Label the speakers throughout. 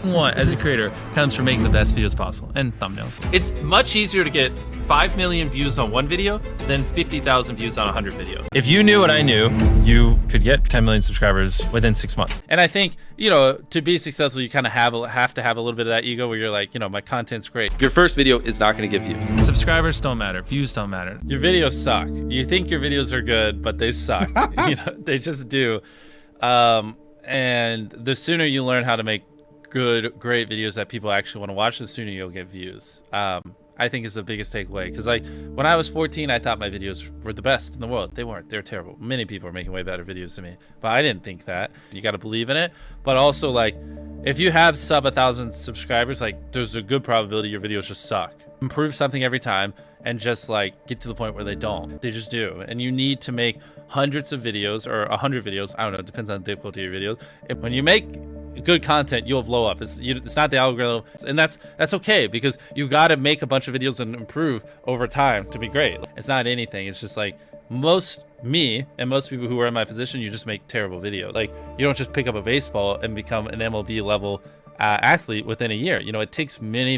Speaker 1: fucking want as a creator comes from making the best videos possible and thumbnails.
Speaker 2: It's much easier to get 5 million views on one video than 50,000 views on 100 videos.
Speaker 1: If you knew what I knew, you could get 10 million subscribers within 6 months. And I think, you know, to be successful, you kind of have to have a little bit of that ego where you're like, you know, my content's great.
Speaker 3: Your first video is not going to get views.
Speaker 1: Subscribers don't matter. Views don't matter. Your videos suck. You think your videos are good, but they suck. You know, they just do. And the sooner you learn how to make good, great videos that people actually want to watch, the sooner you'll get views. I think is the biggest takeaway. Because like when I was 14, I thought my videos were the best in the world. They weren't. They're terrible. Many people are making way better videos than me, but I didn't think that. You got to believe in it. But also, like, if you have sub 1,000 subscribers, like, there's a good probability your videos just suck. Improve something every time and just like get to the point where they don't. They just do. And you need to make hundreds of videos or 100 videos. I don't know. It depends on the difficulty of your videos. And when you make good content, you'll blow up. It's not the algorithm, and that's okay, because you got to make a bunch of videos and improve over time to be great. It's not anything. It's just like me and most people who are in my position, you just make terrible videos. Like, you don't just pick up a baseball and become an MLB level athlete within a year. You know, it takes many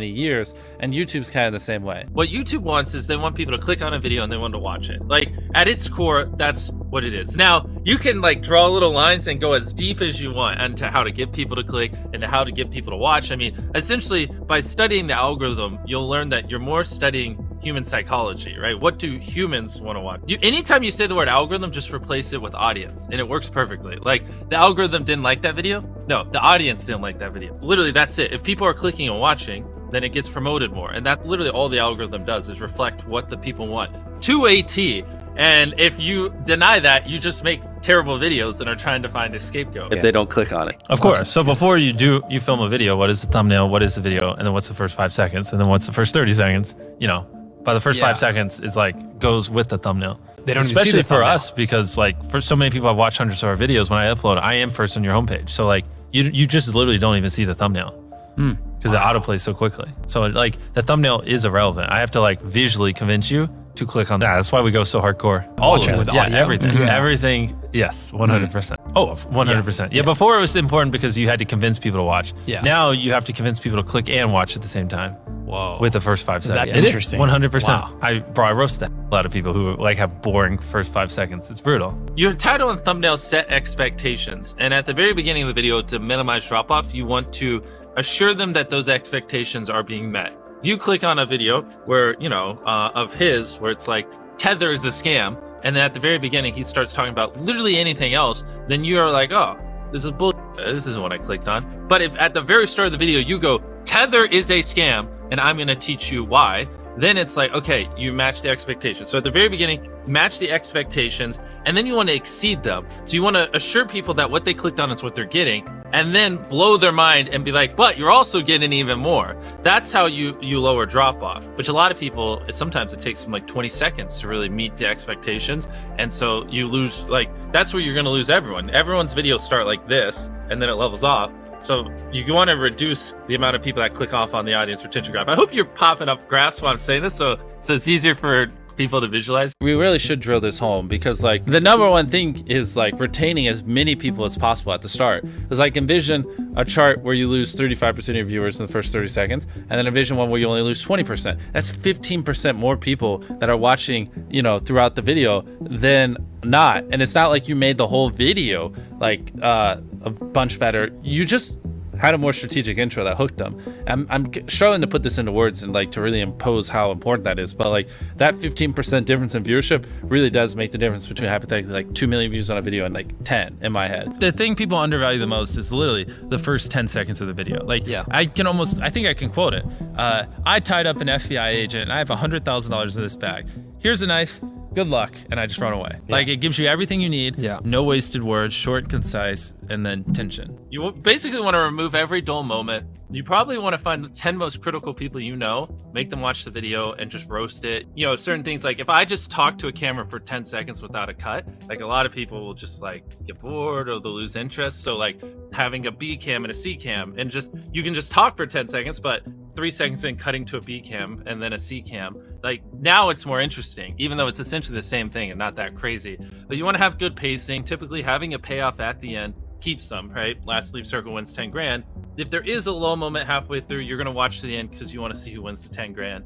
Speaker 1: years, and YouTube's kind of the same way.
Speaker 2: What YouTube wants is they want people to click on a video and they want to watch it. Like, at its core, that's what it is. Now, you can like draw little lines and go as deep as you want into how to get people to click and how to get people to watch. I mean, essentially, by studying the algorithm, you'll learn that you're more studying human psychology, right? What do humans want to watch? Anytime you say the word algorithm, just replace it with audience, and it works perfectly. Like, the algorithm didn't like that video? No, the audience didn't like that video. Literally, that's it. If people are clicking and watching, then it gets promoted more. And that's literally all the algorithm does, is reflect what the people want to a T. And if you deny that, you just make terrible videos and are trying to find a scapegoat.
Speaker 3: If they don't click on it.
Speaker 1: Of course. So before you film a video, what is the thumbnail? What is the video? And then what's the first 5 seconds? And then what's the first 30 seconds? You know, by the first 5 seconds is like goes with the thumbnail.
Speaker 4: They don't
Speaker 1: especially
Speaker 4: even see the
Speaker 1: for
Speaker 4: thumbnail.
Speaker 1: us, because like for so many people I've watched hundreds of our videos, when I upload, I am first on your homepage. So like you just literally don't even see the thumbnail because it autoplays so quickly. So like the thumbnail is irrelevant. I have to like visually convince you to click on that. That's why we go so hardcore. All
Speaker 4: Watching
Speaker 1: of it.
Speaker 4: with
Speaker 1: Yeah,
Speaker 4: audio?
Speaker 1: everything.
Speaker 4: Yeah.
Speaker 1: Everything. Yes, 100%. Oh, 100%. Yeah, before it was important because you had to convince people to watch.
Speaker 4: Yeah.
Speaker 1: Now you have to convince people to click and watch at the same time.
Speaker 4: Whoa.
Speaker 1: With the first 5 seconds.
Speaker 4: That's
Speaker 1: It is
Speaker 4: interesting.
Speaker 1: 100%.
Speaker 4: Wow.
Speaker 1: I roast that a lot of people who like have boring first 5 seconds. It's brutal.
Speaker 2: Your title and thumbnail set expectations. And at the very beginning of the video, to minimize drop off, you want to assure them that those expectations are being met. If you click on a video where, you know, of his, where it's like, Tether is a scam, and then at the very beginning he starts talking about literally anything else, then you're like, oh, this is bull. This isn't what I clicked on. But if at the very start of the video you go, Tether is a scam, and I'm going to teach you why, then it's like, okay, you match the expectations. So at the very beginning, match the expectations, and then you want to exceed them. So you want to assure people that what they clicked on is what they're getting, and then blow their mind and be like, but you're also getting even more. That's how you lower drop off, which a lot of people, sometimes it takes them like 20 seconds to really meet the expectations. And so you lose, like, that's where you're going to lose everyone. Everyone's videos start like this, and then it levels off. So you want to reduce the amount of people that click off on the audience retention graph. I hope you're popping up graphs while I'm saying this, so it's easier for people to visualize. We really should drill this home, because like the number one thing is like retaining as many people as possible at the start. Because like envision a chart where you lose 35% of your viewers in the first 30 seconds, and then envision one where you only lose 20%. That's 15% more people that are watching, you know, throughout the video than not. And it's not like you made the whole video like a bunch better. You just had a more strategic intro that hooked them. I'm struggling to put this into words and like to really impose how important that is, but like that 15% difference in viewership really does make the difference between hypothetically like 2 million views on a video and like 10 in my head. The thing people undervalue the most is literally the first 10 seconds of the video. Like, I think I can quote it. I tied up an FBI agent and I have $100,000 in this bag. Here's a knife. Good luck, and I just run away. Like, it gives you everything you need. No wasted words, short, concise, and then tension. You basically want to remove every dull moment. You probably want to find the 10 most critical people you know, make them watch the video, and just roast it. You know, certain things like if I just talk to a camera for 10 seconds without a cut, like a lot of people will just like get bored or they'll lose interest. So like having a B cam and a C cam, and just you can just talk for 10 seconds, but 3 seconds in cutting to a B cam and then a C cam. Like now it's more interesting, even though it's essentially the same thing and not that crazy. But you want to have good pacing. Typically having a payoff at the end keeps them, right? Last leave circle wins 10 grand. if there is a low moment halfway through, you're going to watch to the end because you want to see who wins the 10 grand.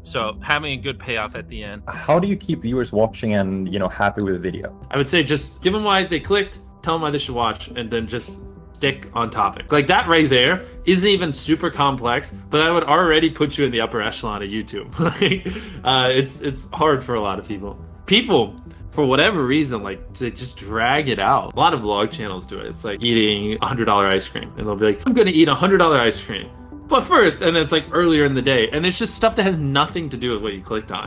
Speaker 2: So having a good payoff at the end.
Speaker 4: How do you keep viewers watching and, you know, happy with the video?
Speaker 5: I would say just give them why they clicked, tell them why they should watch, and then just stick on topic. Like that right there isn't even super complex, but that would already put you in the upper echelon of YouTube. It's hard for a lot of people. People, for whatever reason, like they just drag it out. A lot of vlog channels do it. It's like eating $100 ice cream, and they'll be like, I'm gonna eat $100 ice cream. But first, and then it's like earlier in the day, and it's just stuff that has nothing to do with what you clicked on.